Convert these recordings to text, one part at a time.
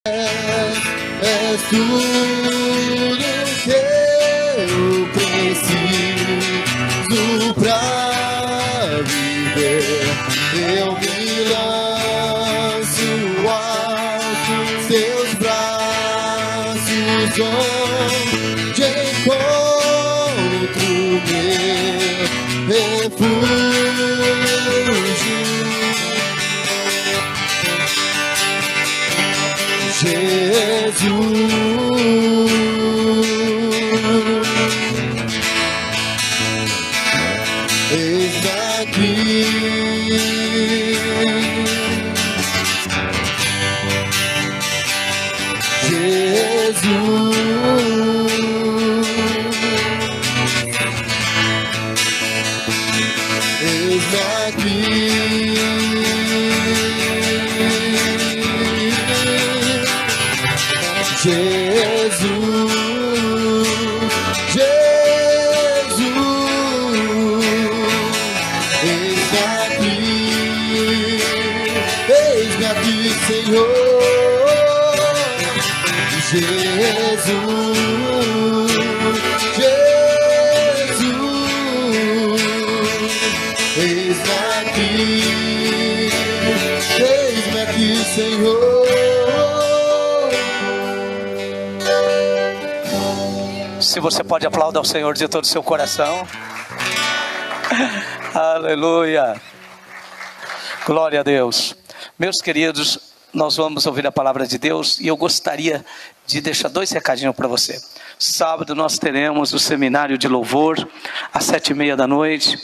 És tudo que eu preciso pra viver. Eu me lanço aos teus braços, onde encontro meu refúgio. Jesus, eis-me aqui. Jesus, eis-me aqui. Jesus, eis-me aqui, Senhor. Jesus, eis-me aqui, Senhor. Se você pode aplaudir ao Senhor de todo o seu coração. Aleluia. Glória a Deus. Meus queridos, nós vamos ouvir a palavra de Deus e eu gostaria de deixar 2 recadinhos para você. Sábado nós teremos o seminário de louvor às 7h30 da noite.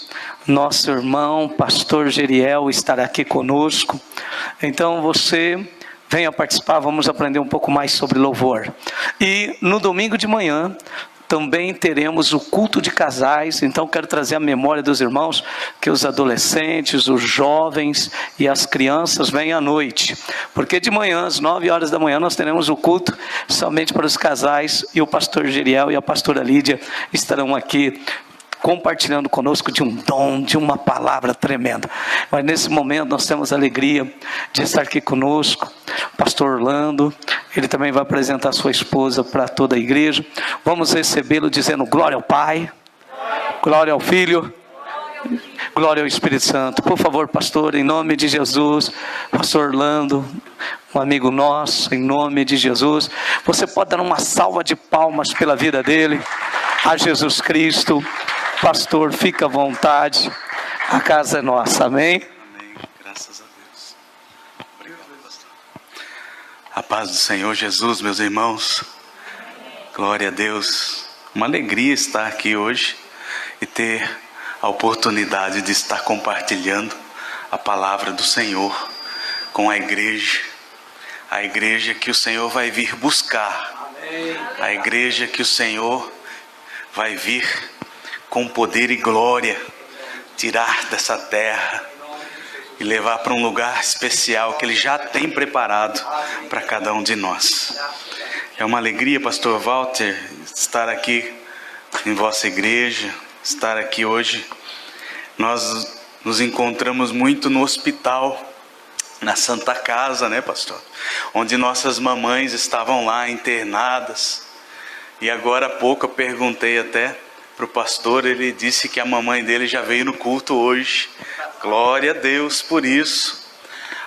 Nosso irmão, pastor Geriel, estará aqui conosco. Então você venha participar, vamos aprender um pouco mais sobre louvor. E no domingo de manhã também teremos o culto de casais. Então quero trazer a memória dos irmãos que os adolescentes, os jovens e as crianças venham à noite, porque de manhã às 9h da manhã nós teremos o culto somente para os casais, e o pastor Geriel e a pastora Lídia estarão aqui compartilhando conosco de um dom, de uma palavra tremenda. Mas nesse momento nós temos a alegria de estar aqui conosco, pastor Orlando. Ele também vai apresentar sua esposa para toda a igreja. Vamos recebê-lo dizendo glória ao Pai, glória ao Filho, glória ao Espírito Santo. Por favor, pastor, em nome de Jesus, pastor Orlando, um amigo nosso, em nome de Jesus, você pode dar uma salva de palmas pela vida dele, a Jesus Cristo. Pastor, fica à vontade, a casa é nossa, amém? Amém, graças a Deus. Obrigado, pastor. A paz do Senhor Jesus, meus irmãos, glória a Deus. Uma alegria estar aqui hoje e ter a oportunidade de estar compartilhando a palavra do Senhor com a igreja que o Senhor vai vir buscar, a igreja que o Senhor vai vir com poder e glória, tirar dessa terra e levar para um lugar especial que Ele já tem preparado para cada um de nós. É uma alegria, pastor Walter, estar aqui em vossa igreja, estar aqui hoje. Nós nos encontramos muito no hospital, na Santa Casa, né, pastor? Onde nossas mamães estavam lá internadas. E agora há pouco eu perguntei até para o pastor, ele disse que a mamãe dele já veio no culto hoje. Glória a Deus por isso.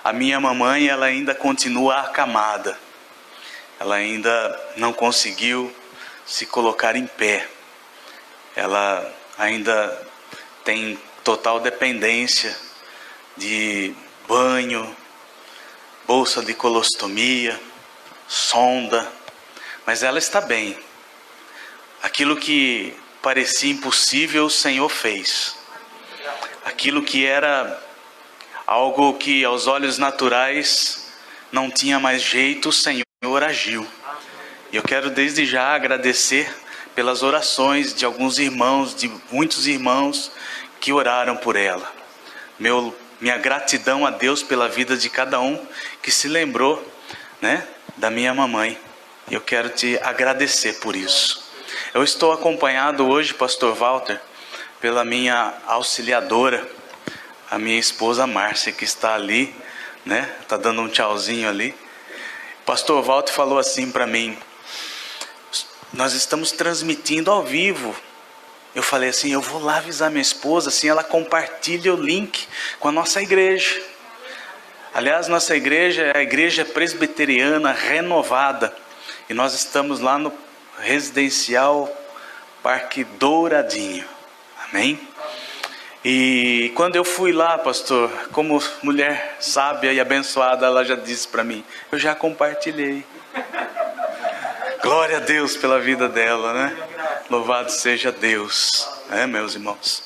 A minha mamãe, ela ainda continua acamada. Ela ainda não conseguiu se colocar em pé. Ela ainda tem total dependência de banho, bolsa de colostomia, sonda. Mas ela está bem. Aquilo que parecia impossível, o Senhor fez. Aquilo que era algo que aos olhos naturais não tinha mais jeito, o Senhor agiu. E eu quero desde já agradecer pelas orações de alguns irmãos, de muitos irmãos que oraram por ela. Minha gratidão a Deus pela vida de cada um que se lembrou, né, da minha mamãe. Eu quero te agradecer por isso. Eu estou acompanhado hoje, pastor Walter, pela minha auxiliadora, a minha esposa Márcia, que está ali, né? Está dando um tchauzinho ali. pastor Walter falou assim para mim: nós estamos transmitindo ao vivo. Eu falei assim: eu vou lá avisar minha esposa, assim ela compartilha o link com a nossa igreja. Aliás, nossa igreja é a Igreja Presbiteriana Renovada, e nós estamos lá no Residencial Parque Douradinho. Amém? E quando eu fui lá, pastor, como mulher sábia e abençoada, ela já disse para mim: eu já compartilhei. Glória a Deus pela vida dela, né? Louvado seja Deus, né, meus irmãos?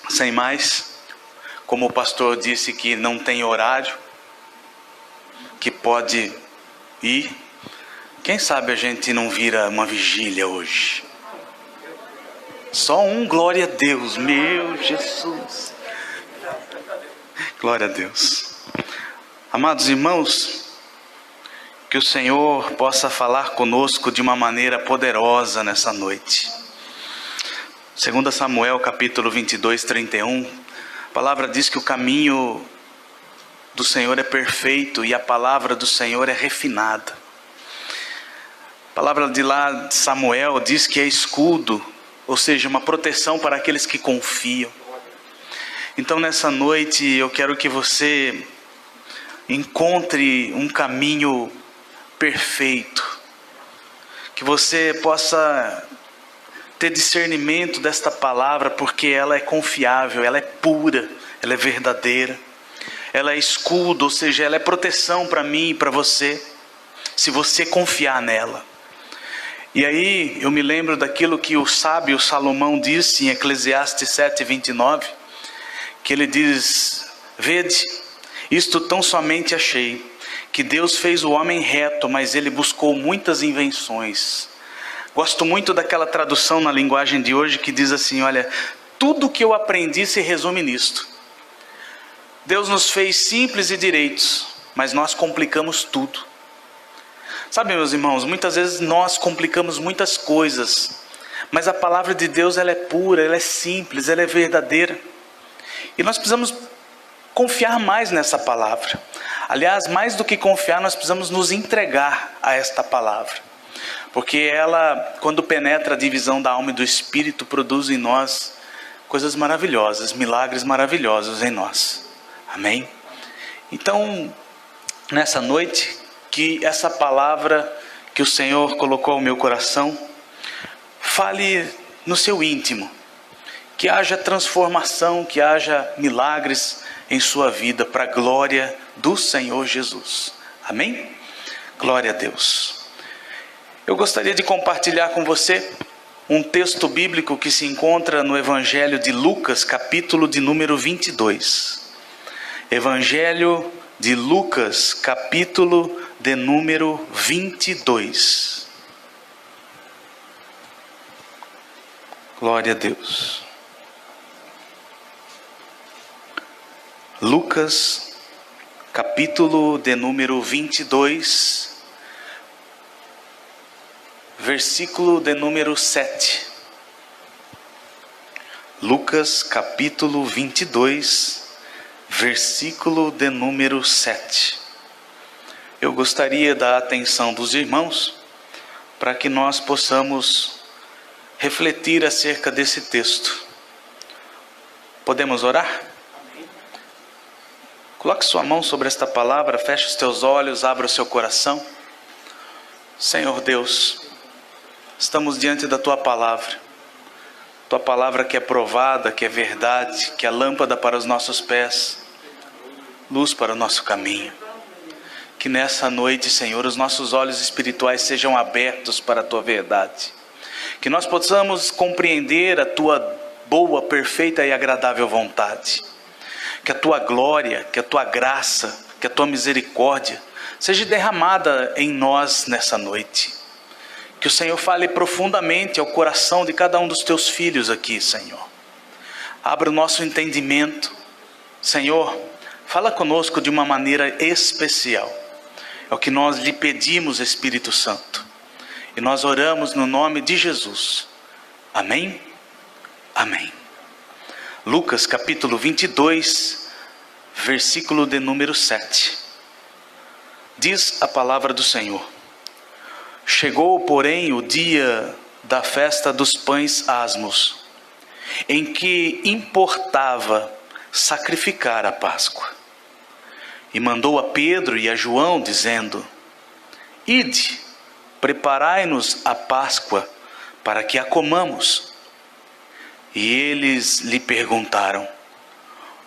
Sem mais, como o pastor disse que não tem horário, que pode ir, quem sabe a gente não vira uma vigília hoje? Só um glória a Deus, meu Jesus. Glória a Deus. Amados irmãos, que o Senhor possa falar conosco de uma maneira poderosa nessa noite. 2 Samuel capítulo 22, 31, a palavra diz que o caminho do Senhor é perfeito e a palavra do Senhor é refinada. A palavra de lá de Samuel diz que é escudo, ou seja, uma proteção para aqueles que confiam. Então nessa noite eu quero que você encontre um caminho perfeito, que você possa ter discernimento desta palavra, porque ela é confiável, ela é pura, ela é verdadeira, ela é escudo, ou seja, ela é proteção para mim e para você, se você confiar nela. E aí eu me lembro daquilo que o sábio Salomão disse em Eclesiastes 7:29, que ele diz: vede, isto tão somente achei, que Deus fez o homem reto, mas ele buscou muitas invenções. Gosto muito daquela tradução na linguagem de hoje que diz assim: olha, tudo que eu aprendi se resume nisto. Deus nos fez simples e direitos, mas nós complicamos tudo. Sabe, meus irmãos, muitas vezes nós complicamos muitas coisas, mas a palavra de Deus ela é pura, ela é simples, ela é verdadeira. E nós precisamos confiar mais nessa palavra. Aliás, mais do que confiar, nós precisamos nos entregar a esta palavra. Porque ela, quando penetra a divisão da alma e do espírito, produz em nós coisas maravilhosas, milagres maravilhosos em nós. Amém? Então, nessa noite, que essa palavra que o Senhor colocou ao meu coração fale no seu íntimo, que haja transformação, que haja milagres em sua vida, para a glória do Senhor Jesus. Amém? Glória a Deus. Eu gostaria de compartilhar com você um texto bíblico que se encontra no Evangelho de Lucas, capítulo de número 22. Evangelho de Lucas, capítulo de número 22. Glória a Deus. Lucas, capítulo de número 22, versículo de número 7. Lucas, capítulo 22, versículo de número 7. Eu gostaria da atenção dos irmãos para que nós possamos refletir acerca desse texto. Podemos orar? Coloque sua mão sobre esta palavra, feche os teus olhos, abra o seu coração. Senhor Deus, estamos diante da Tua palavra que é provada, que é verdade, que é lâmpada para os nossos pés, luz para o nosso caminho. Que nessa noite, Senhor, os nossos olhos espirituais sejam abertos para a Tua verdade. Que nós possamos compreender a Tua boa, perfeita e agradável vontade. Que a Tua glória, que a Tua graça, que a Tua misericórdia seja derramada em nós nessa noite. Que o Senhor fale profundamente ao coração de cada um dos Teus filhos aqui, Senhor. Abra o nosso entendimento. Senhor, fala conosco de uma maneira especial. É o que nós lhe pedimos, Espírito Santo. E nós oramos no nome de Jesus. Amém? Amém. Lucas capítulo 22, versículo de número 7. Diz a palavra do Senhor: chegou, porém, o dia da festa dos pães asmos, em que importava sacrificar a Páscoa. E mandou a Pedro e a João, dizendo: ide, preparai-nos a Páscoa, para que a comamos. E eles lhe perguntaram: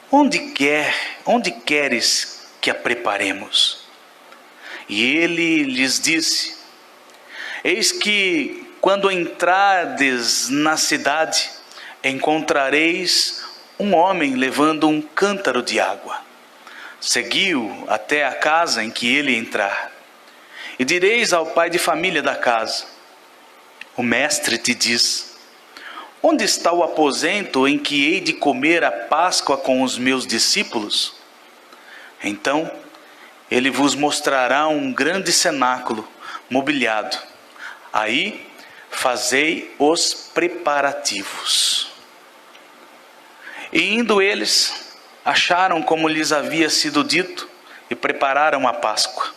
onde queres que a preparemos? E ele lhes disse: eis que, quando entrardes na cidade, encontrareis um homem levando um cântaro de água. Segui-o até a casa em que ele entrar. E direis ao pai de família da casa: o mestre te diz: onde está o aposento em que hei de comer a Páscoa com os meus discípulos? Então ele vos mostrará um grande cenáculo mobiliado. Aí fazei os preparativos. E indo eles, acharam como lhes havia sido dito, e prepararam a Páscoa.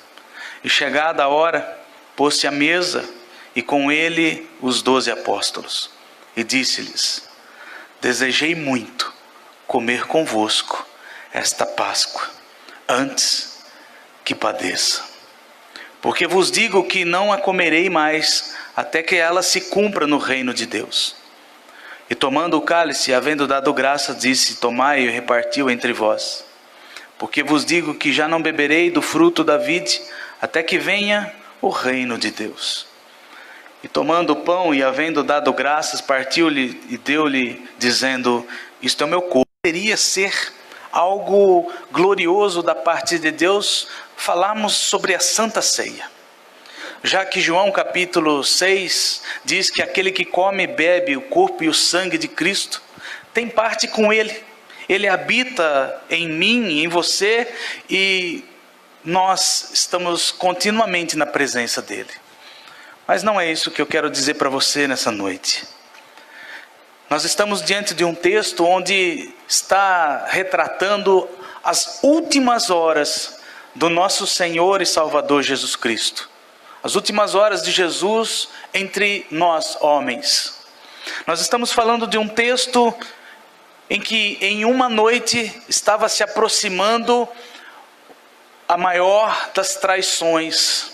E chegada a hora, pôs-se à mesa, e com ele os 12 apóstolos. E disse-lhes: desejei muito comer convosco esta Páscoa, antes que padeça. Porque vos digo que não a comerei mais, até que ela se cumpra no reino de Deus. E tomando o cálice, havendo dado graças, disse: tomai e repartiu entre vós. Porque vos digo que já não beberei do fruto da vide, até que venha o reino de Deus. E tomando o pão e havendo dado graças, partiu-lhe e deu-lhe, dizendo: isto é o meu corpo. Poderia ser algo glorioso da parte de Deus falarmos sobre a Santa Ceia, já que João capítulo 6 diz que aquele que come e bebe o corpo e o sangue de Cristo tem parte com Ele. Ele habita em mim e em você, e nós estamos continuamente na presença dEle. Mas não é isso que eu quero dizer para você nessa noite. Nós estamos diante de um texto onde está retratando as últimas horas do nosso Senhor e Salvador Jesus Cristo. As últimas horas de Jesus entre nós, homens. Nós estamos falando de um texto em que em uma noite estava se aproximando a maior das traições,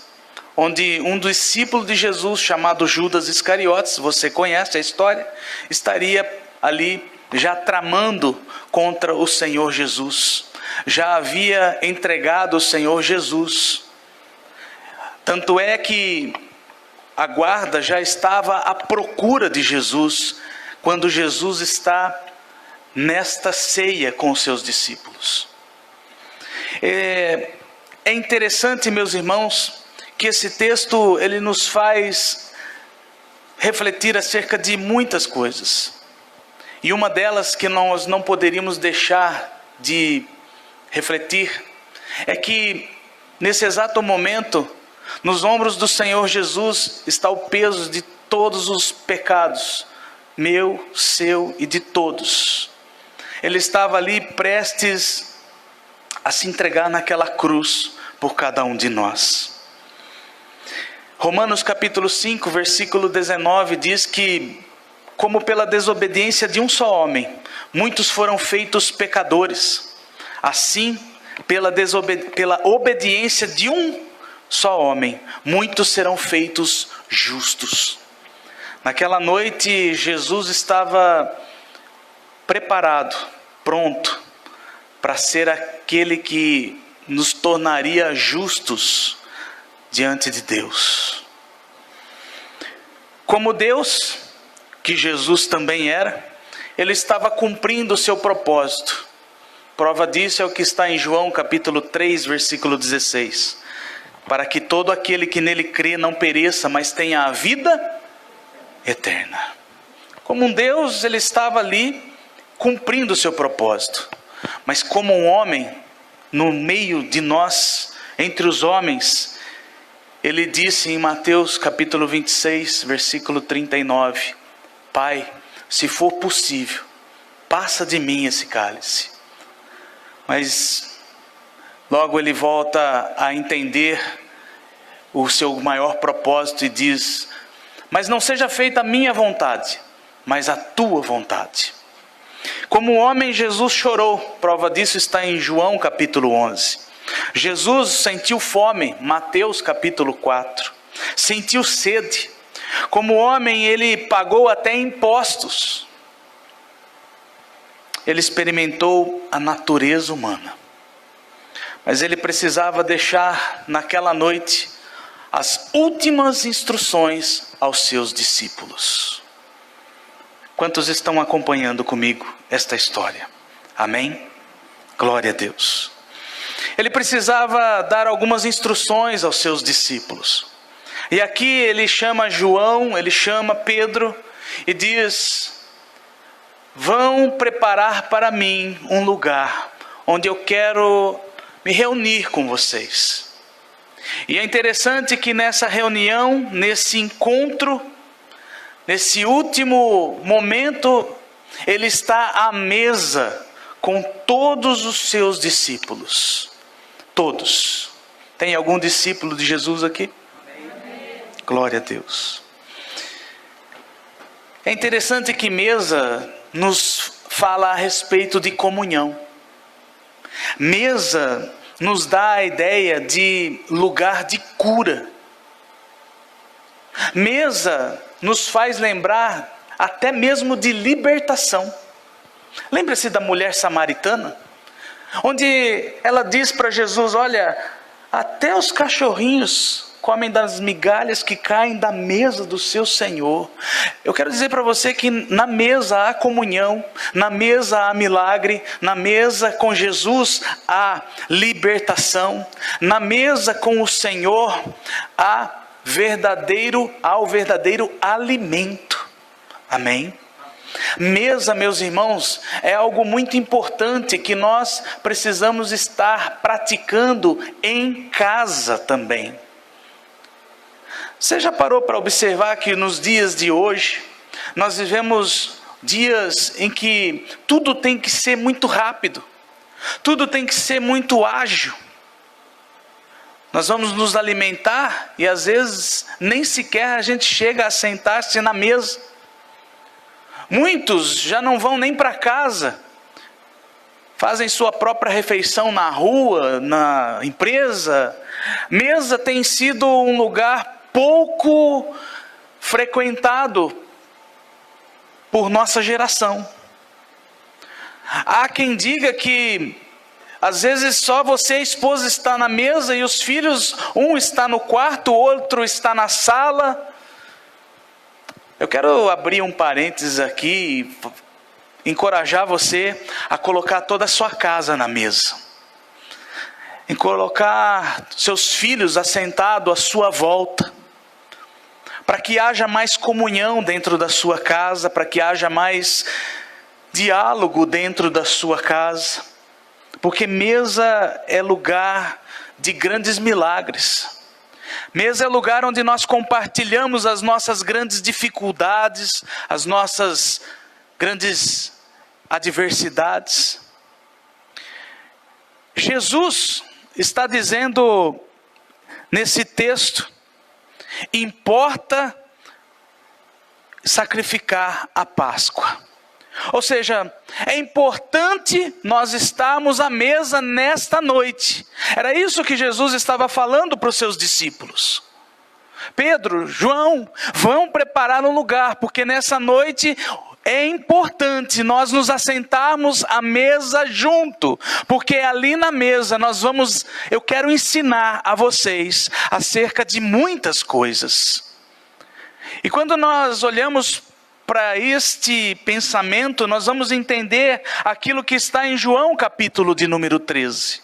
onde um discípulo de Jesus, chamado Judas Iscariotes, você conhece a história, estaria ali já tramando contra o Senhor Jesus. Já havia entregado o Senhor Jesus. Tanto é que a guarda já estava à procura de Jesus, quando Jesus está nesta ceia com os seus discípulos. É interessante, meus irmãos, que esse texto ele nos faz refletir acerca de muitas coisas. E uma delas que nós não poderíamos deixar de refletir é que nesse exato momento, nos ombros do Senhor Jesus está o peso de todos os pecados, meu, seu e de todos. Ele estava ali prestes a se entregar naquela cruz por cada um de nós. Romanos capítulo 5, versículo 19 diz que, como pela desobediência de um só homem, muitos foram feitos pecadores, assim, pela obediência de um só homem, muitos serão feitos justos. Naquela noite, Jesus estava preparado, pronto, para ser aquele que nos tornaria justos diante de Deus. Como Deus, que Jesus também era, ele estava cumprindo o seu propósito. Prova disso é o que está em João capítulo 3, versículo 16. Para que todo aquele que nele crê não pereça, mas tenha a vida eterna. Como um Deus, ele estava ali cumprindo o seu propósito. Mas como um homem, no meio de nós, entre os homens, ele disse em Mateus capítulo 26, versículo 39, Pai, se for possível, passa de mim esse cálice. Mas Logo ele volta a entender o seu maior propósito e diz: mas não seja feita a minha vontade, mas a tua vontade. Como homem, Jesus chorou. Prova disso está em João capítulo 11. Jesus sentiu fome, Mateus capítulo 4. Sentiu sede. Como homem, ele pagou até impostos. Ele experimentou a natureza humana. Mas ele precisava deixar naquela noite as últimas instruções aos seus discípulos. Quantos estão acompanhando comigo esta história? Amém? Glória a Deus. Ele precisava dar algumas instruções aos seus discípulos. E aqui ele chama João, ele chama Pedro e diz: vão preparar para mim um lugar onde eu quero me reunir com vocês. E é interessante que nessa reunião, nesse encontro, nesse último momento, ele está à mesa com todos os seus discípulos. Todos. Tem algum discípulo de Jesus aqui? Amém. Glória a Deus. É interessante que mesa nos fala a respeito de comunhão. Mesa nos dá a ideia de lugar de cura. Mesa nos faz lembrar até mesmo de libertação. Lembra-se da mulher samaritana? Onde ela diz para Jesus: olha, até os cachorrinhos comem das migalhas que caem da mesa do seu Senhor. Eu quero dizer para você que na mesa há comunhão, na mesa há milagre, na mesa com Jesus há libertação, na mesa com o Senhor há o verdadeiro alimento. Amém? Mesa, meus irmãos, é algo muito importante que nós precisamos estar praticando em casa também. Você já parou para observar que nos dias de hoje, nós vivemos dias em que tudo tem que ser muito rápido, tudo tem que ser muito ágil. Nós vamos nos alimentar e às vezes nem sequer a gente chega a sentar-se na mesa. Muitos já não vão nem para casa, fazem sua própria refeição na rua, na empresa. Mesa tem sido um lugar pouco frequentado por nossa geração. Há quem diga que às vezes só você e a esposa está na mesa e os filhos, um está no quarto, o outro está na sala. Eu quero abrir um parênteses aqui e encorajar você a colocar toda a sua casa na mesa. Em colocar seus filhos assentados à sua volta. Para que haja mais comunhão dentro da sua casa, para que haja mais diálogo dentro da sua casa. Porque mesa é lugar de grandes milagres. Mesa é lugar onde nós compartilhamos as nossas grandes dificuldades, as nossas grandes adversidades. Jesus está dizendo nesse texto: importa sacrificar a Páscoa. Ou seja, é importante nós estarmos à mesa nesta noite. Era isso que Jesus estava falando para os seus discípulos. Pedro, João, vão preparar um lugar, porque nessa noite é importante nós nos assentarmos à mesa junto, porque ali na mesa eu quero ensinar a vocês acerca de muitas coisas. E quando nós olhamos para este pensamento, nós vamos entender aquilo que está em João capítulo de número 13.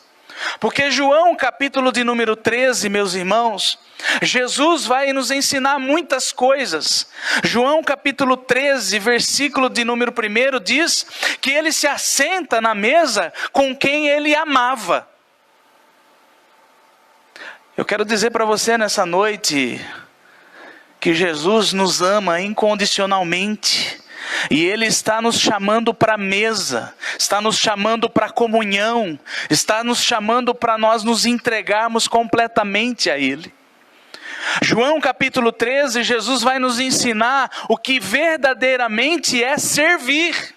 Porque João capítulo de número 13, meus irmãos, Jesus vai nos ensinar muitas coisas. João capítulo 13, versículo de número 1 diz que ele se assenta na mesa com quem ele amava. Eu quero dizer para você nessa noite que Jesus nos ama incondicionalmente. E Ele está nos chamando para a mesa, está nos chamando para a comunhão, está nos chamando para nós nos entregarmos completamente a Ele. João capítulo 13, Jesus vai nos ensinar o que verdadeiramente é servir.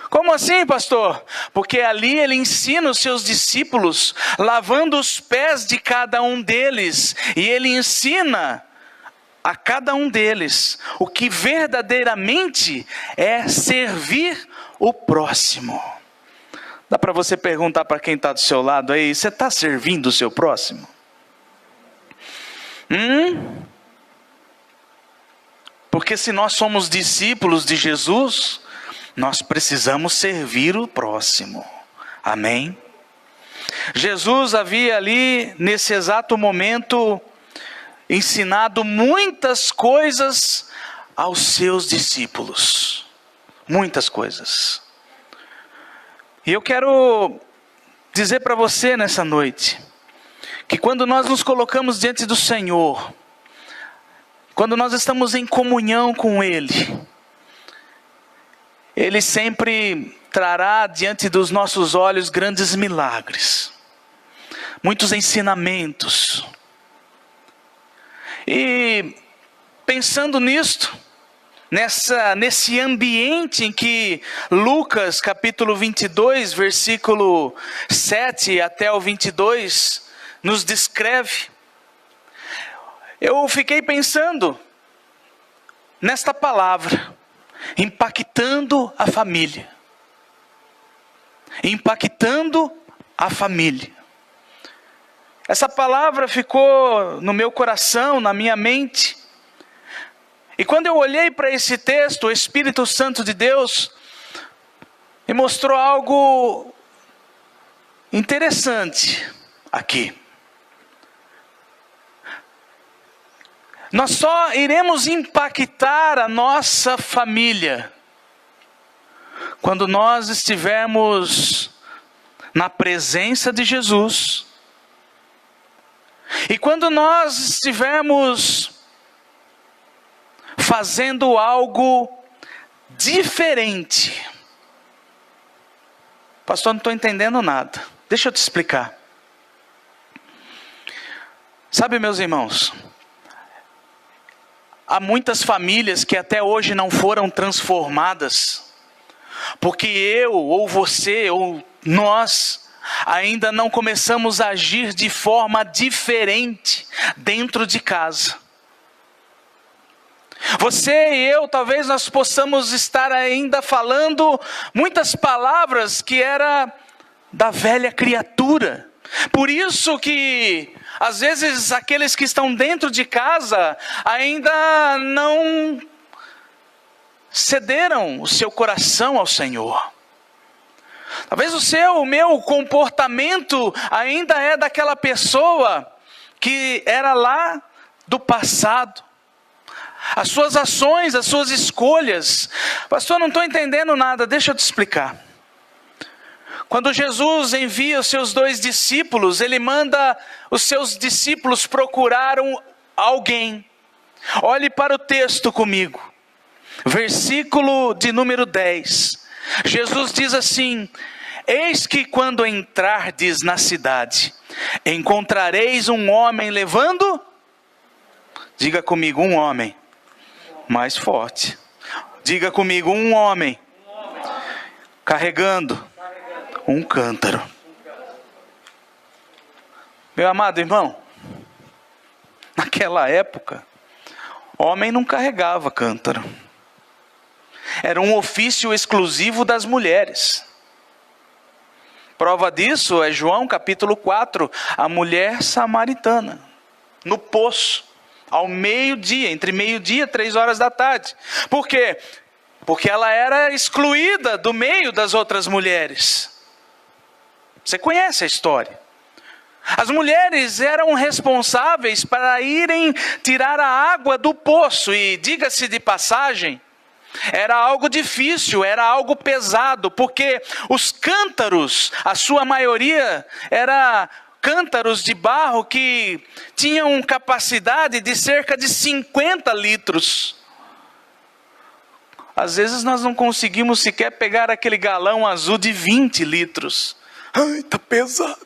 Como assim, pastor? Porque ali ele ensina os seus discípulos, lavando os pés de cada um deles, e ele ensina a cada um deles o que verdadeiramente é servir o próximo. Dá para você perguntar para quem está do seu lado aí, você está servindo o seu próximo? Porque se nós somos discípulos de Jesus, nós precisamos servir o próximo. Amém? Jesus havia ali, nesse exato momento, ensinado muitas coisas aos seus discípulos. Muitas coisas. E eu quero dizer para você nessa noite, que quando nós nos colocamos diante do Senhor, quando nós estamos em comunhão com Ele, Ele sempre trará diante dos nossos olhos grandes milagres, muitos ensinamentos. E pensando nisto, nesse ambiente em que Lucas capítulo 22, versículo 7 até o 22, nos descreve, eu fiquei pensando nesta palavra, impactando a família. Impactando a família. Essa palavra ficou no meu coração, na minha mente. E quando eu olhei para esse texto, o Espírito Santo de Deus me mostrou algo interessante aqui. Nós só iremos impactar a nossa família quando nós estivermos na presença de Jesus. E quando nós estivermos fazendo algo diferente. Pastor, não estou entendendo nada. Deixa eu te explicar. Sabe, meus irmãos, há muitas famílias que até hoje não foram transformadas, porque eu, ou você, ou nós, ainda não começamos a agir de forma diferente dentro de casa. Você e eu, talvez nós possamos estar ainda falando muitas palavras que era da velha criatura. Por isso que, às vezes, aqueles que estão dentro de casa ainda não cederam o seu coração ao Senhor. Talvez o meu comportamento ainda é daquela pessoa que era lá do passado. As suas ações, as suas escolhas. Pastor, não estou entendendo nada, deixa eu te explicar. Quando Jesus envia os seus 2 discípulos, ele manda os seus discípulos procurar alguém. Olhe para o texto comigo. Versículo de número 10. Jesus diz assim: eis que quando entrardes na cidade, encontrareis um homem levando, diga comigo, um homem, mais forte, diga comigo, um homem, carregando um cântaro. Meu amado irmão, naquela época, homem não carregava cântaro. Era um ofício exclusivo das mulheres. Prova disso é João capítulo 4, a mulher samaritana, no poço, ao meio-dia, entre meio-dia e 3 horas da tarde. Por quê? Porque ela era excluída do meio das outras mulheres. Você conhece a história. As mulheres eram responsáveis para irem tirar a água do poço, e diga-se de passagem, era algo difícil, era algo pesado, porque os cântaros, a sua maioria, era cântaros de barro que tinham capacidade de cerca de 50 litros. Às vezes nós não conseguimos sequer pegar aquele galão azul de 20 litros. Ai, tá pesado.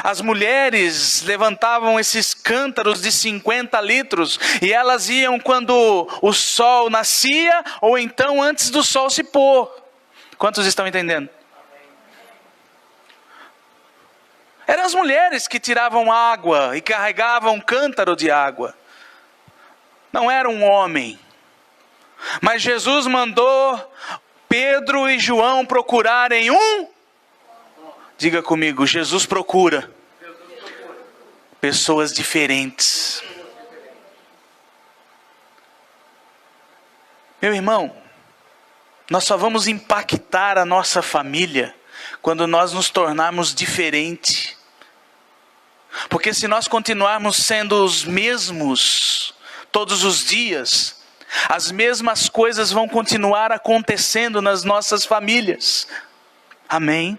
As mulheres levantavam esses cântaros de 50 litros e elas iam quando o sol nascia ou então antes do sol se pôr. Quantos estão entendendo? Eram as mulheres que tiravam água e carregavam um cântaro de água. Não era um homem. Mas Jesus mandou Pedro e João procurarem diga comigo, Jesus procura pessoas diferentes. Meu irmão, nós só vamos impactar a nossa família quando nós nos tornarmos diferentes. Porque se nós continuarmos sendo os mesmos todos os dias, as mesmas coisas vão continuar acontecendo nas nossas famílias. Amém?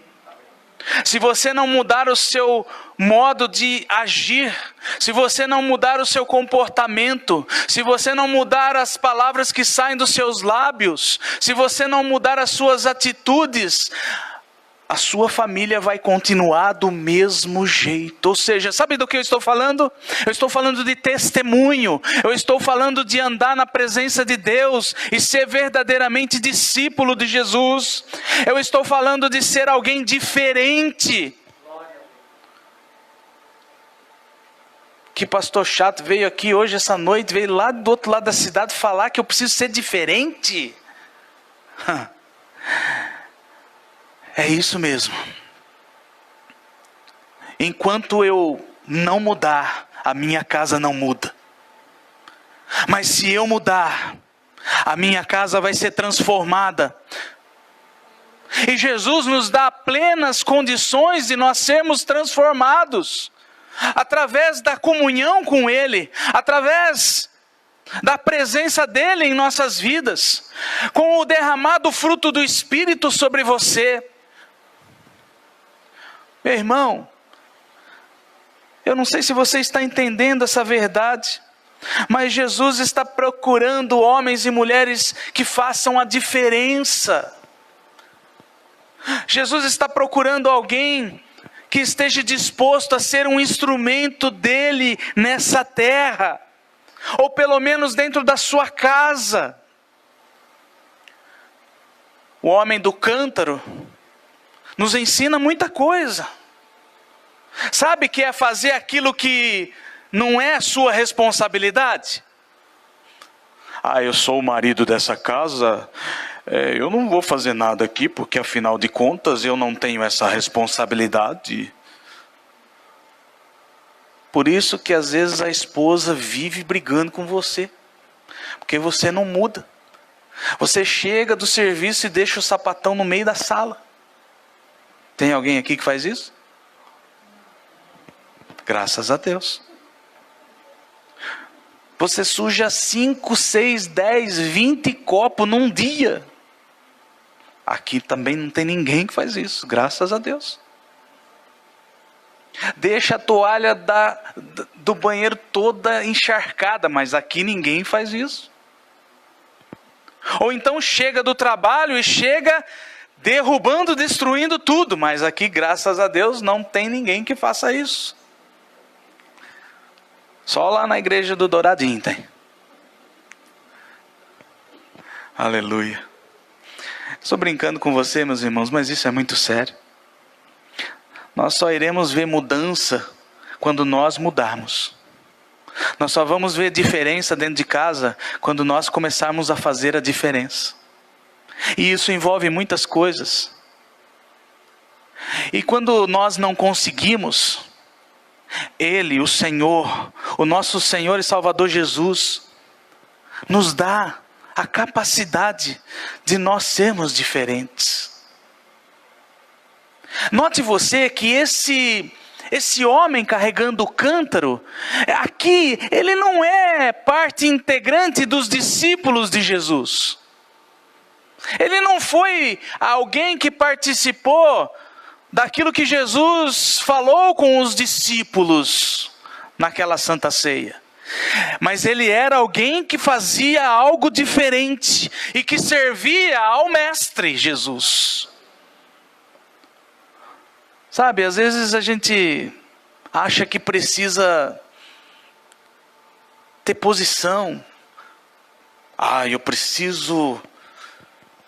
Se você não mudar o seu modo de agir, se você não mudar o seu comportamento, se você não mudar as palavras que saem dos seus lábios, se você não mudar as suas atitudes, a sua família vai continuar do mesmo jeito. Ou seja, sabe do que eu estou falando? Eu estou falando de testemunho. Eu estou falando de andar na presença de Deus e ser verdadeiramente discípulo de Jesus. Eu estou falando de ser alguém diferente. Que pastor chato veio aqui hoje, essa noite, veio lá do outro lado da cidade falar que eu preciso ser diferente. É isso mesmo. Enquanto eu não mudar, a minha casa não muda. Mas se eu mudar, a minha casa vai ser transformada. E Jesus nos dá plenas condições de nós sermos transformados. Através da comunhão com Ele, através da presença dEle em nossas vidas, com o derramado fruto do Espírito sobre você. Meu irmão, eu não sei se você está entendendo essa verdade, mas Jesus está procurando homens e mulheres que façam a diferença. Jesus está procurando alguém que esteja disposto a ser um instrumento dele nessa terra, ou pelo menos dentro da sua casa. O homem do cântaro nos ensina muita coisa. Sabe que é fazer aquilo que não é sua responsabilidade? Eu sou o marido dessa casa, eu não vou fazer nada aqui, porque afinal de contas eu não tenho essa responsabilidade. Por isso que às vezes a esposa vive brigando com você, porque você não muda. Você chega do serviço e deixa o sapatão no meio da sala. Tem alguém aqui que faz isso? Graças a Deus. Você suja 5, 6, 10, 20 copos num dia. Aqui também não tem ninguém que faz isso, graças a Deus. Deixa a toalha do banheiro toda encharcada, mas aqui ninguém faz isso. Ou então chega do trabalho e chega derrubando, destruindo tudo, mas aqui, graças a Deus, não tem ninguém que faça isso. Só lá na igreja do Douradinho tem. Aleluia. Estou brincando com você, meus irmãos, mas isso é muito sério. Nós só iremos ver mudança quando nós mudarmos. Nós só vamos ver diferença dentro de casa quando nós começarmos a fazer a diferença. E isso envolve muitas coisas. E quando nós não conseguimos, Ele, o Senhor, o nosso Senhor e Salvador Jesus, nos dá a capacidade de nós sermos diferentes. Note você que esse homem carregando o cântaro, aqui ele não é parte integrante dos discípulos de Jesus. Ele não foi alguém que participou daquilo que Jesus falou com os discípulos naquela Santa Ceia. Mas ele era alguém que fazia algo diferente e que servia ao Mestre Jesus. Sabe, às vezes a gente acha que precisa ter posição. Eu preciso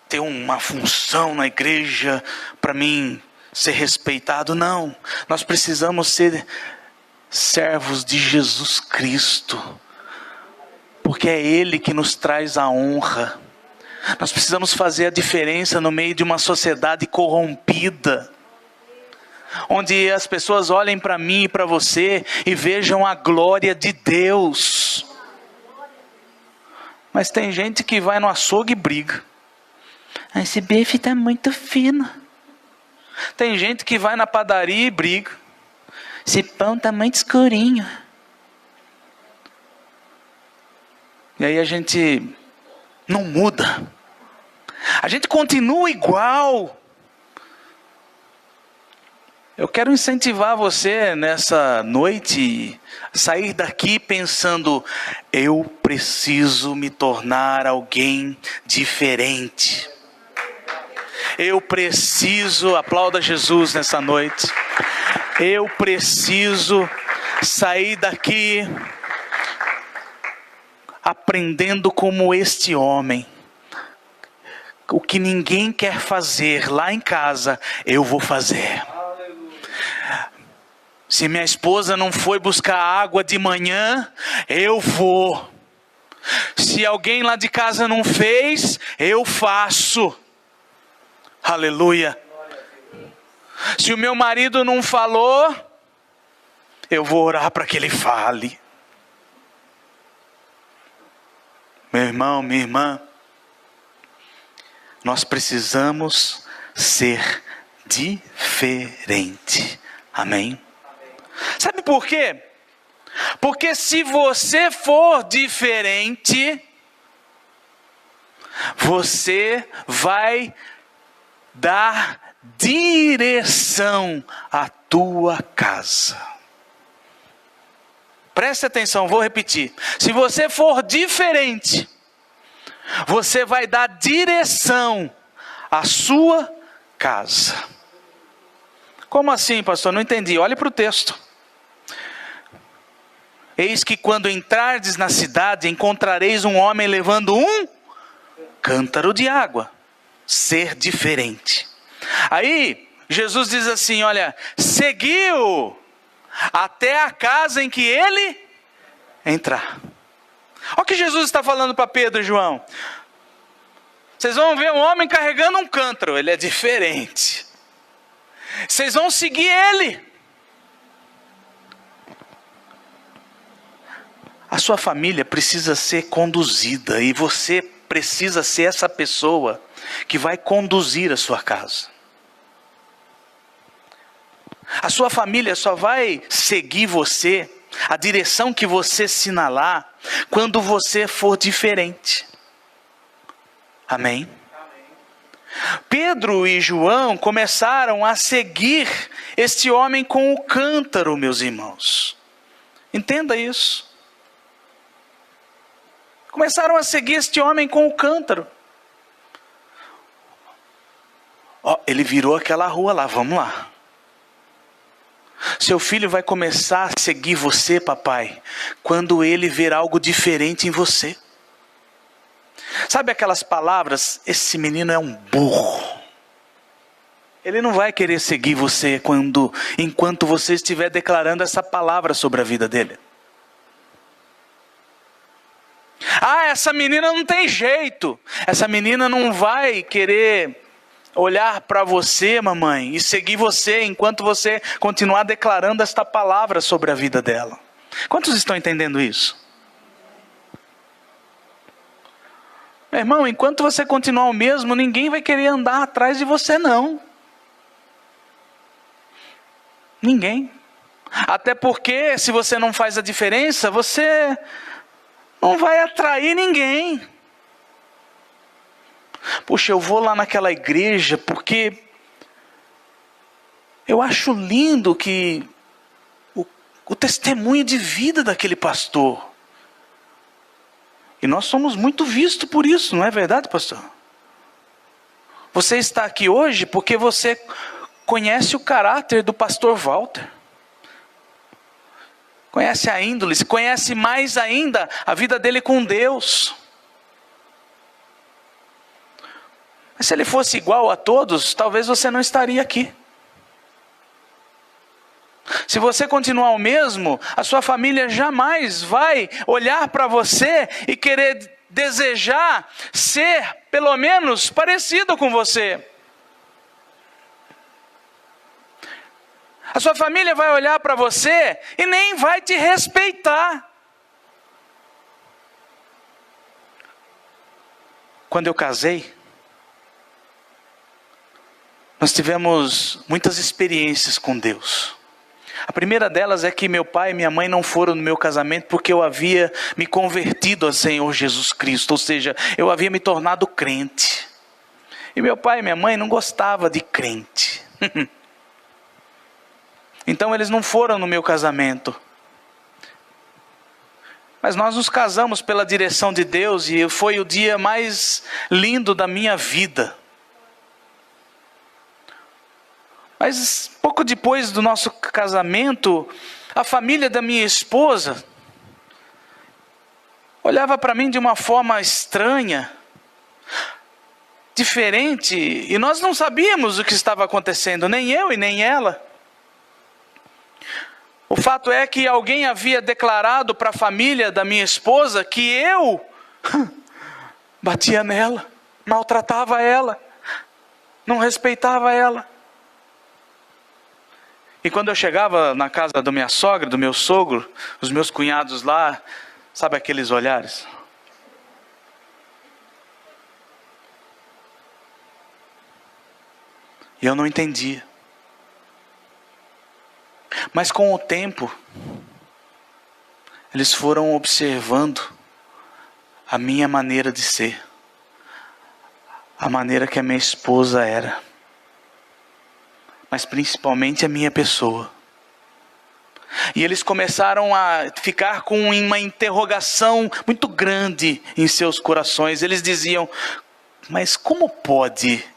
ter uma função na igreja para mim ser respeitado. Não, nós precisamos ser servos de Jesus Cristo, porque é Ele que nos traz a honra. Nós precisamos fazer a diferença no meio de uma sociedade corrompida, onde as pessoas olhem para mim e para você e vejam a glória de Deus. Mas tem gente que vai no açougue e briga. Esse bife está muito fino. Tem gente que vai na padaria e briga. Esse pão está muito escurinho. E aí a gente não muda. A gente continua igual. Eu quero incentivar você nessa noite a sair daqui pensando: eu preciso me tornar alguém diferente. Eu preciso, aplauda Jesus nessa noite. Eu preciso sair daqui aprendendo como este homem. O que ninguém quer fazer lá em casa, eu vou fazer. Se minha esposa não foi buscar água de manhã, eu vou. Se alguém lá de casa não fez, eu faço. Aleluia. Se o meu marido não falou, eu vou orar para que ele fale. Meu irmão, minha irmã, nós precisamos ser diferente. Amém? Sabe por quê? Porque se você for diferente, você vai dar direção à tua casa. Preste atenção, vou repetir. Se você for diferente, você vai dar direção à sua casa. Como assim, pastor? Não entendi. Olhe para o texto. Eis que quando entrardes na cidade, encontrareis um homem levando um cântaro de água. Ser diferente. Aí, Jesus diz assim, olha, seguiu até a casa em que ele entrar. Olha o que Jesus está falando para Pedro e João. Vocês vão ver um homem carregando um cântaro, ele é diferente. Vocês vão seguir ele. A sua família precisa ser conduzida e você precisa ser essa pessoa que vai conduzir a sua casa. A sua família só vai seguir você, a direção que você assinalar, quando você for diferente. Amém? Pedro e João começaram a seguir este homem com o cântaro, meus irmãos. Entenda isso. Começaram a seguir este homem com o cântaro. Ele virou aquela rua lá, vamos lá. Seu filho vai começar a seguir você, papai, quando ele ver algo diferente em você. Sabe aquelas palavras? Esse menino é um burro. Ele não vai querer seguir você enquanto você estiver declarando essa palavra sobre a vida dele. Essa menina não tem jeito. Essa menina não vai querer olhar para você, mamãe, e seguir você enquanto você continuar declarando esta palavra sobre a vida dela. Quantos estão entendendo isso? Meu irmão, enquanto você continuar o mesmo, ninguém vai querer andar atrás de você, não. Ninguém. Até porque, se você não faz a diferença, você não vai atrair ninguém. Puxa, eu vou lá naquela igreja porque eu acho lindo que o testemunho de vida daquele pastor. E nós somos muito vistos por isso, não é verdade, pastor? Você está aqui hoje porque você conhece o caráter do pastor Walter. Conhece a índole, se conhece mais ainda a vida dele com Deus. Mas se ele fosse igual a todos, talvez você não estaria aqui. Se você continuar o mesmo, a sua família jamais vai olhar para você e querer desejar ser, pelo menos, parecido com você. A sua família vai olhar para você e nem vai te respeitar. Quando eu casei, nós tivemos muitas experiências com Deus. A primeira delas é que meu pai e minha mãe não foram no meu casamento porque eu havia me convertido ao Senhor Jesus Cristo, ou seja, eu havia me tornado crente. E meu pai e minha mãe não gostavam de crente. Então eles não foram no meu casamento. Mas nós nos casamos pela direção de Deus e foi o dia mais lindo da minha vida. Mas pouco depois do nosso casamento, a família da minha esposa olhava para mim de uma forma estranha, diferente, e nós não sabíamos o que estava acontecendo, nem eu e nem ela. O fato é que alguém havia declarado para a família da minha esposa que eu batia nela, maltratava ela, não respeitava ela. E quando eu chegava na casa da minha sogra, do meu sogro, os meus cunhados lá, sabe aqueles olhares? E eu não entendia. Mas com o tempo, eles foram observando a minha maneira de ser, a maneira que a minha esposa era, mas principalmente a minha pessoa. E eles começaram a ficar com uma interrogação muito grande em seus corações. Eles diziam: mas como pode?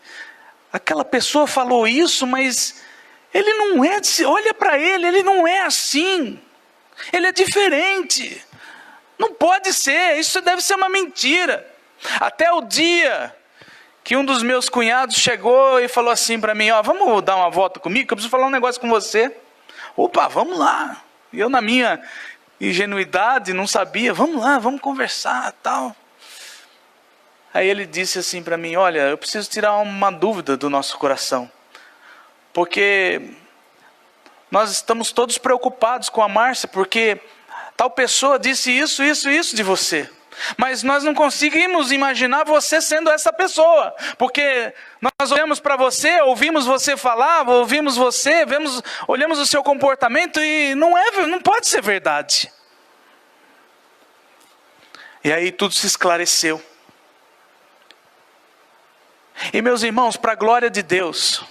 Aquela pessoa falou isso, mas ele não é, olha para ele não é assim. Ele é diferente. Não pode ser, isso deve ser uma mentira. Até o dia que um dos meus cunhados chegou e falou assim para mim: ó, vamos dar uma volta comigo, que eu preciso falar um negócio com você. Opa, vamos lá. E eu, na minha ingenuidade, não sabia. Vamos lá, vamos conversar, tal. Aí ele disse assim para mim: olha, eu preciso tirar uma dúvida do nosso coração, porque nós estamos todos preocupados com a Márcia, porque tal pessoa disse isso de você. Mas nós não conseguimos imaginar você sendo essa pessoa, porque nós olhamos para você, ouvimos você falar, ouvimos você, olhamos o seu comportamento e não pode ser verdade. E aí tudo se esclareceu. E meus irmãos, para a glória de Deus,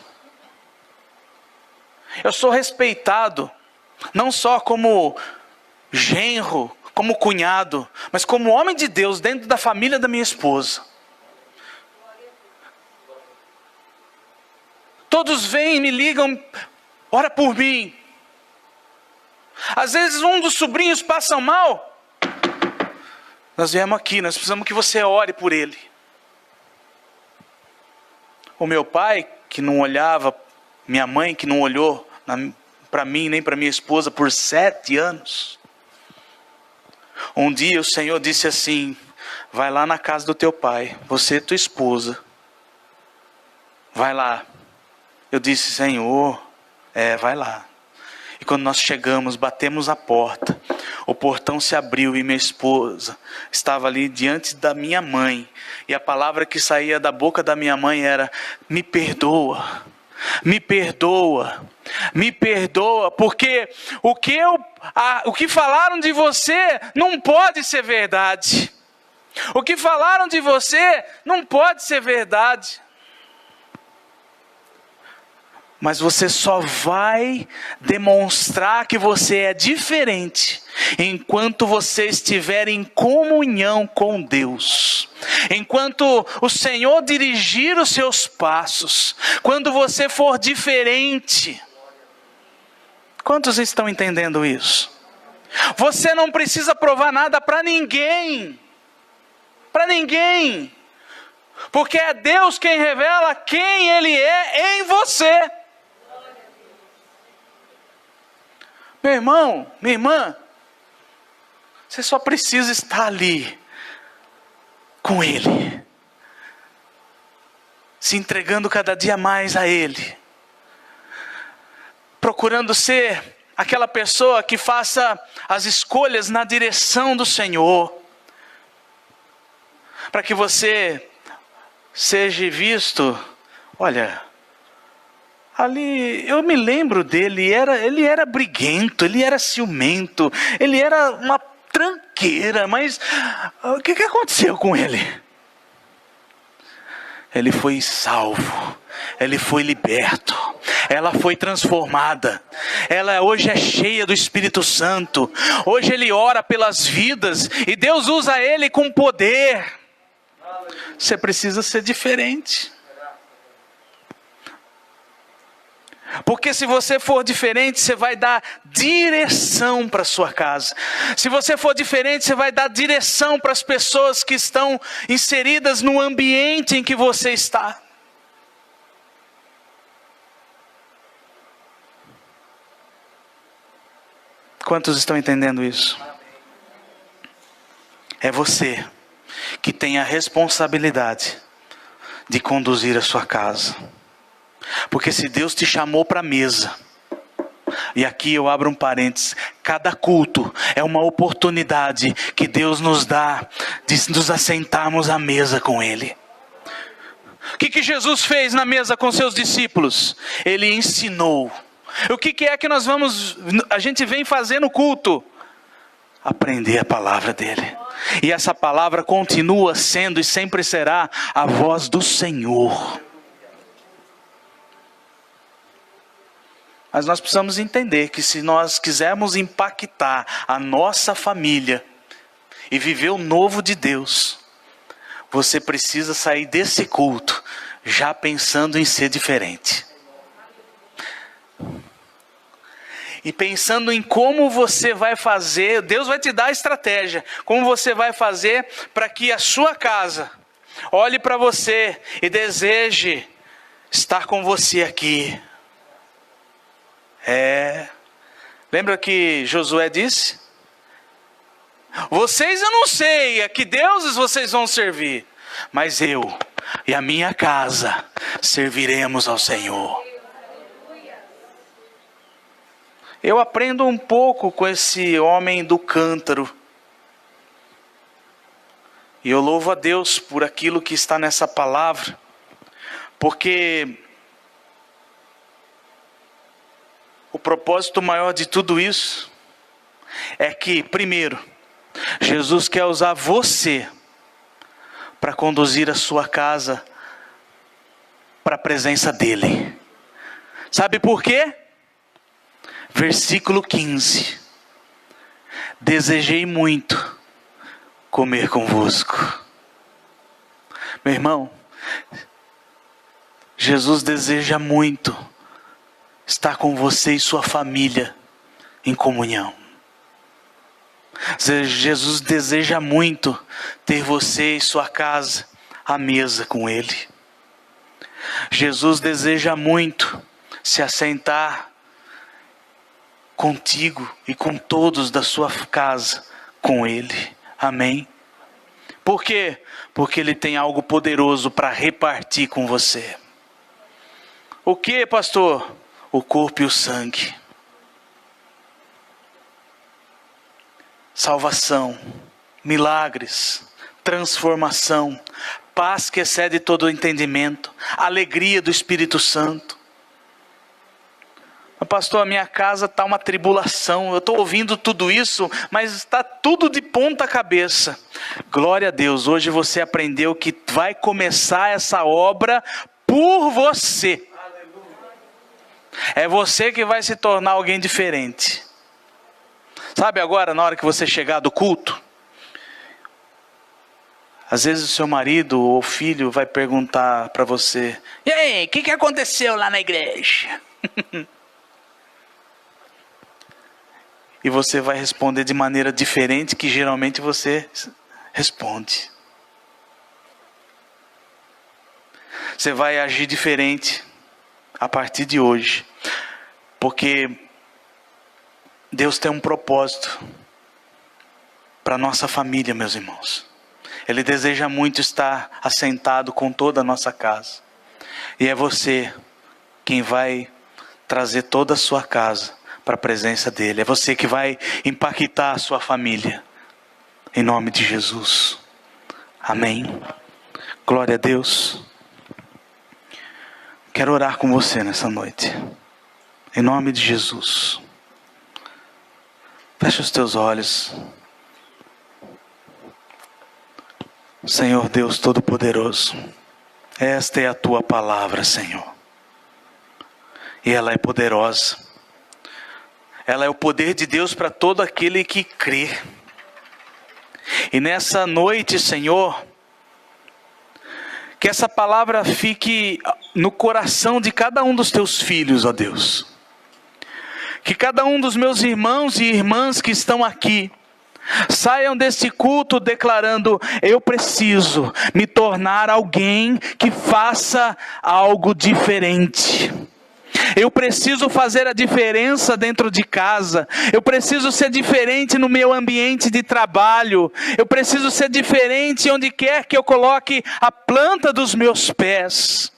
eu sou respeitado, não só como genro, como cunhado, mas como homem de Deus dentro da família da minha esposa. Todos vêm e me ligam: ora por mim. Às vezes um dos sobrinhos passa mal. Nós viemos aqui, nós precisamos que você ore por ele. O meu pai, que não olhava, minha mãe, que não olhou para mim nem para minha esposa por 7 anos. Um dia o Senhor disse assim: vai lá na casa do teu pai, você e tua esposa. Vai lá. Eu disse: Senhor, vai lá. E quando nós chegamos, batemos a porta. O portão se abriu e minha esposa estava ali diante da minha mãe. E a palavra que saía da boca da minha mãe era: me perdoa. Me perdoa, me perdoa, porque o que falaram de você não pode ser verdade. O que falaram de você não pode ser verdade. Mas você só vai demonstrar que você é diferente enquanto você estiver em comunhão com Deus. Enquanto o Senhor dirigir os seus passos. Quando você for diferente. Quantos estão entendendo isso? Você não precisa provar nada para ninguém. Para ninguém. Porque é Deus quem revela quem Ele é em você. Meu irmão, minha irmã, você só precisa estar ali com Ele, se entregando cada dia mais a Ele, procurando ser aquela pessoa que faça as escolhas na direção do Senhor, para que você seja visto. Olha, ali eu me lembro dele, ele era briguento, ele era ciumento, ele era uma tranqueira, mas o que aconteceu com ele? Ele foi salvo, ele foi liberto, ela foi transformada, ela hoje é cheia do Espírito Santo, hoje ele ora pelas vidas, e Deus usa ele com poder. Você precisa ser diferente. Porque se você for diferente, você vai dar direção para a sua casa. Se você for diferente, você vai dar direção para as pessoas que estão inseridas no ambiente em que você está. Quantos estão entendendo isso? É você que tem a responsabilidade de conduzir a sua casa. Porque se Deus te chamou para a mesa, e aqui eu abro um parênteses, cada culto é uma oportunidade que Deus nos dá de nos assentarmos à mesa com Ele. O que Jesus fez na mesa com seus discípulos? Ele ensinou. O que é que a gente vem fazer no culto? Aprender a palavra dele. E essa palavra continua sendo e sempre será a voz do Senhor. Mas nós precisamos entender que se nós quisermos impactar a nossa família e viver o novo de Deus, você precisa sair desse culto já pensando em ser diferente. E pensando em como você vai fazer, Deus vai te dar a estratégia, como você vai fazer para que a sua casa olhe para você e deseje estar com você aqui. Lembra que Josué disse? Vocês eu não sei a que deuses vocês vão servir, mas eu e a minha casa serviremos ao Senhor. Eu aprendo um pouco com esse homem do cântaro. E eu louvo a Deus por aquilo que está nessa palavra, porque o propósito maior de tudo isso é que, primeiro, Jesus quer usar você para conduzir a sua casa para a presença dEle. Sabe por quê? Versículo 15. Desejei muito comer convosco. Meu irmão, Jesus deseja muito estar com você e sua família em comunhão. Jesus deseja muito ter você e sua casa à mesa com Ele. Jesus deseja muito se assentar contigo e com todos da sua casa com Ele. Amém? Por quê? Porque Ele tem algo poderoso para repartir com você. O que, pastor? O corpo e o sangue. Salvação, milagres, transformação, paz que excede todo o entendimento, alegria do Espírito Santo. Pastor, a minha casa está uma tribulação, eu estou ouvindo tudo isso, mas está tudo de ponta cabeça. Glória a Deus, hoje você aprendeu que vai começar essa obra por você. É você que vai se tornar alguém diferente. Sabe agora, na hora que você chegar do culto, às vezes o seu marido ou filho vai perguntar para você: e aí, o que aconteceu lá na igreja? E você vai responder de maneira diferente que geralmente você responde. Você vai agir diferente a partir de hoje. Porque Deus tem um propósito para a nossa família, meus irmãos. Ele deseja muito estar assentado com toda a nossa casa. E é você quem vai trazer toda a sua casa para a presença dele. É você que vai impactar a sua família. Em nome de Jesus. Amém. Glória a Deus. Quero orar com você nessa noite. Em nome de Jesus. Fecha os teus olhos. Senhor Deus Todo-Poderoso, esta é a tua palavra, Senhor. E ela é poderosa. Ela é o poder de Deus para todo aquele que crê. E nessa noite, Senhor, que essa palavra fique no coração de cada um dos teus filhos, ó Deus. Que cada um dos meus irmãos e irmãs que estão aqui saiam deste culto declarando: eu preciso me tornar alguém que faça algo diferente. Eu preciso fazer a diferença dentro de casa. Eu preciso ser diferente no meu ambiente de trabalho. Eu preciso ser diferente onde quer que eu coloque a planta dos meus pés.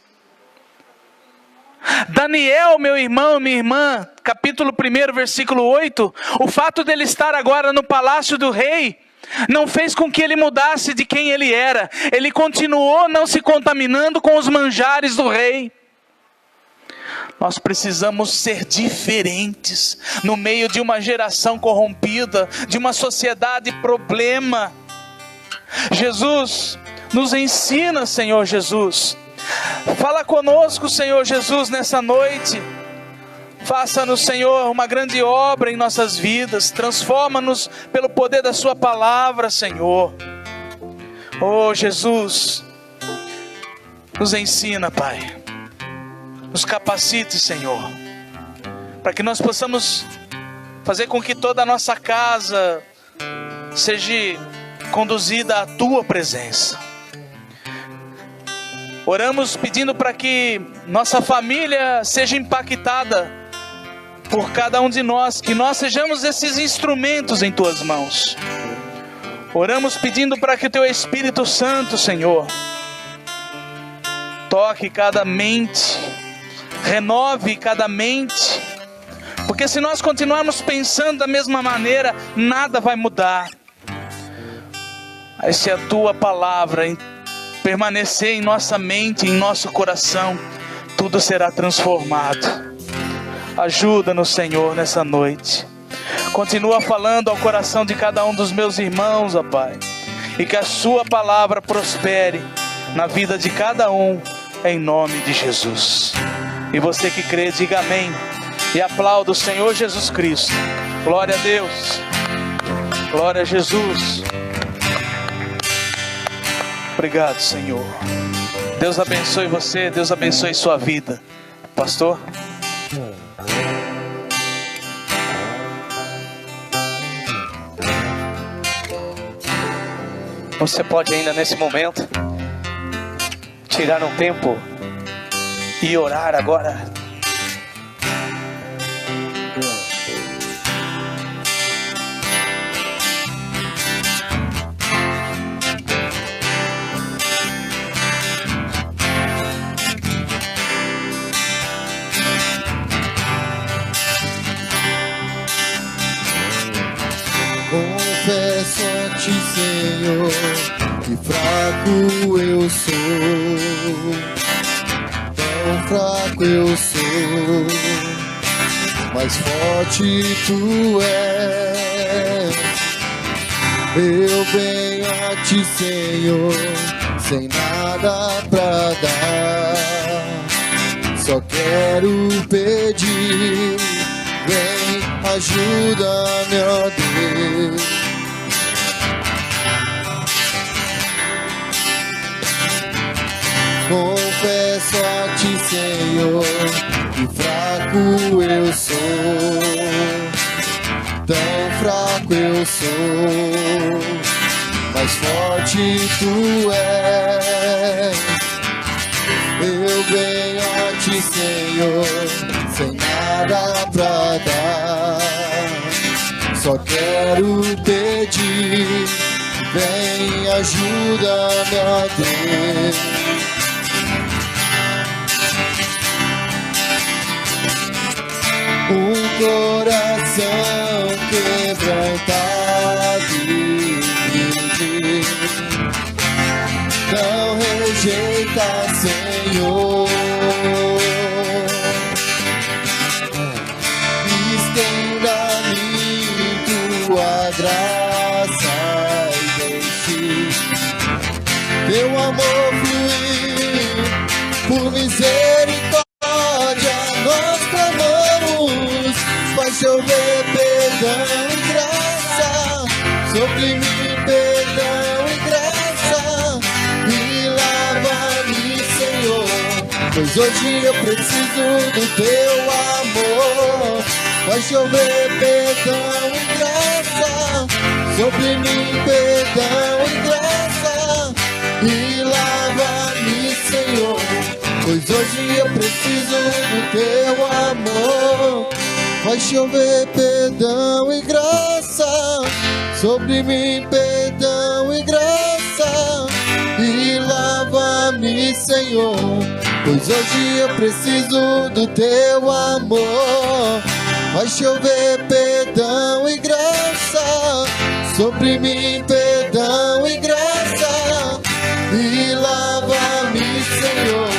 Daniel, meu irmão, minha irmã, capítulo 1, versículo 8, o fato dele estar agora no palácio do rei, não fez com que ele mudasse de quem ele era. Ele continuou não se contaminando com os manjares do rei. Nós precisamos ser diferentes no meio de uma geração corrompida, de uma sociedade problema. Jesus, nos ensina, Senhor Jesus. Fala conosco, Senhor Jesus, nessa noite. Faça-nos, Senhor, uma grande obra em nossas vidas. Transforma-nos pelo poder da sua palavra, Senhor. Oh, Jesus, nos ensina, Pai. Nos capacite, Senhor, para que nós possamos fazer com que toda a nossa casa seja conduzida à tua presença. Oramos pedindo para que nossa família seja impactada por cada um de nós, que nós sejamos esses instrumentos em tuas mãos. Oramos pedindo para que o teu Espírito Santo, Senhor, toque cada mente, renove cada mente, porque se nós continuarmos pensando da mesma maneira, nada vai mudar. Mas se a tua palavra permanecer em nossa mente, em nosso coração, tudo será transformado. Ajuda-nos, Senhor, nessa noite. Continua falando ao coração de cada um dos meus irmãos, ó Pai, e que a sua palavra prospere na vida de cada um, em nome de Jesus. E você que crê, diga amém. E aplauda o Senhor Jesus Cristo. Glória a Deus. Glória a Jesus. Obrigado, Senhor. Deus abençoe você. Deus abençoe sua vida. Pastor? Você pode ainda nesse momento tirar um tempo e orar agora. Confesso a ti, Senhor, que fraco eu sou. Tão fraco eu sou, mas forte tu és. Eu venho a ti, Senhor, sem nada pra dar. só quero pedir, vem, ajuda-me, ó Deus. Confesso a ti, Senhor, que fraco eu sou, tão fraco eu sou, mas forte tu és. Eu venho a ti, Senhor, sem nada pra dar, só quero pedir, vem, ajuda-me, ó Deus. Um coração quebrantado e humilde, não rejeita, Senhor. Estenda-me tua graça e deixe teu amor fluir, por misericórdia nós clamamos. Vai chover perdão e graça, sobre mim perdão e graça, e lava-me, Senhor, pois hoje eu preciso do teu amor. Vai chover perdão e graça, sobre mim perdão e graça, e lava-me, Senhor, pois hoje eu preciso do teu amor. Vai chover perdão e graça, sobre mim perdão e graça, e lava-me, Senhor, pois hoje eu preciso do teu amor. Vai chover perdão e graça, sobre mim perdão e graça, e lava-me, Senhor,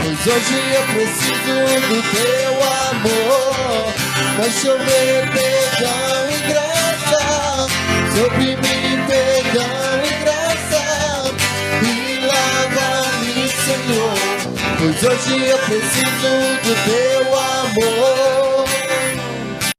pois hoje eu preciso do teu amor. Vai chover perdão e graça, sobre mim perdão e graça, e lava-me, Senhor, pois hoje eu preciso do teu